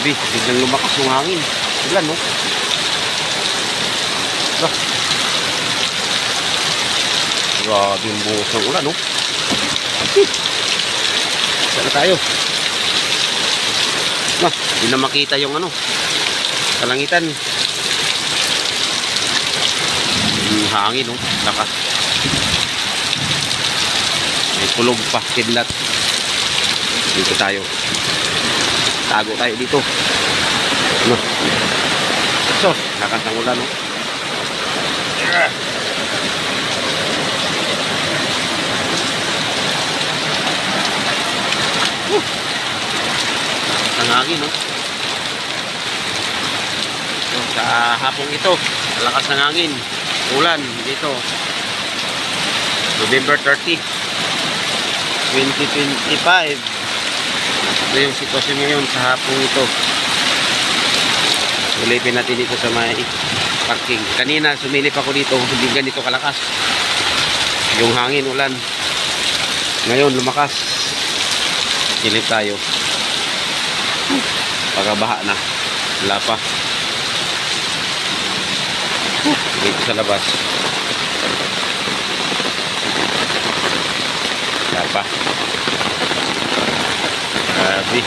Biglang lumakas yung hangin. Biglan, no? Ba? Grabe yung buhos ng ulan, no? Saan na tayo? Hindi na makita yung ano, kalangitan. Yung hangin, no? Lakas. May kulog pa, kidlat. Dito tayo. Tago tayo dito. Ano? So, lakas ng ulan, no? Ang hangin, no? So, sa hapong ito, malakas ng hangin, ulan dito. November 30, 2025. Ito yung sitwasyon ngayon sa hapong ito. Ulipin natin dito sa may parking. Kanina sumilip ako dito, hindi ganito kalakas yung hangin, ulan. Ngayon lumakas. Silip tayo. Pagkabaha na, wala pa. Dito sa labas wala pa. Grabe,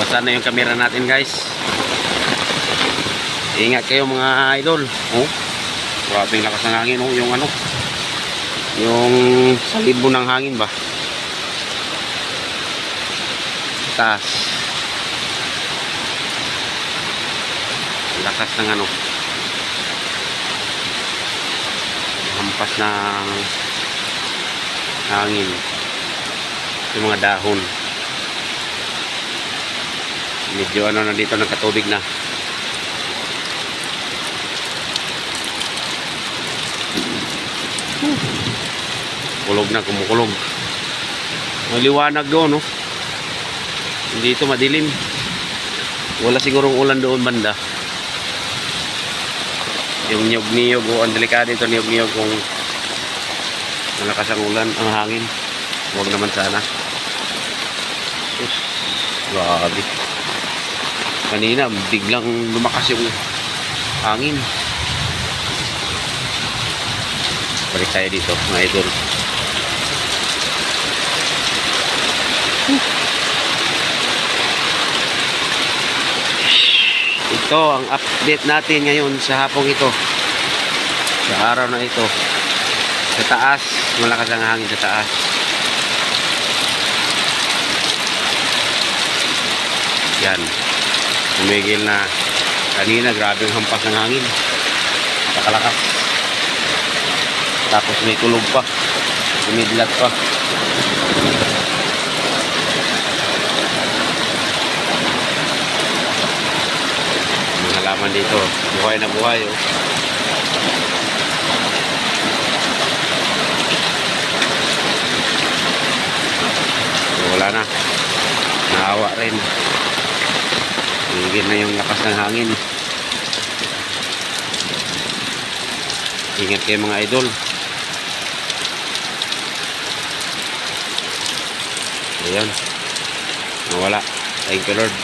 basa na yung camera natin, guys. Ingat kayo mga idol. Grabe yung lakas ng hangin, yung ano, yung salibo ng hangin ba, taas. Lakas ng ano, hampas ng hangin yung mga dahon. Medyo ano na dito, nagkatubig na. Kulog na, kumukulog. Maliwanag doon, no? Dito madilim. Wala sigurong ulan doon banda. Yung niyog-niyog, ang delikado ito, niyog-niyog kung malakas ang ulan, ang hangin. Huwag naman sana. Grabe. Kanina biglang lumakas yung hangin. Balik tayo dito, mga idol. Ito ang update natin ngayon sa hapong ito, sa araw na ito. Sa taas, malakas ang hangin sa taas. Yan, tumigil na. Kanina grabe yung hampas ng hangin, nakalakas. Tapos may kulog pa, sumidlat pa. Mga halaman dito, buhay na buhay, oh. So, wala na, naawa rin. Hingin na yung lakas ng hangin. Ingat kayo mga idol. Ayan, nawala. Thank you Lord.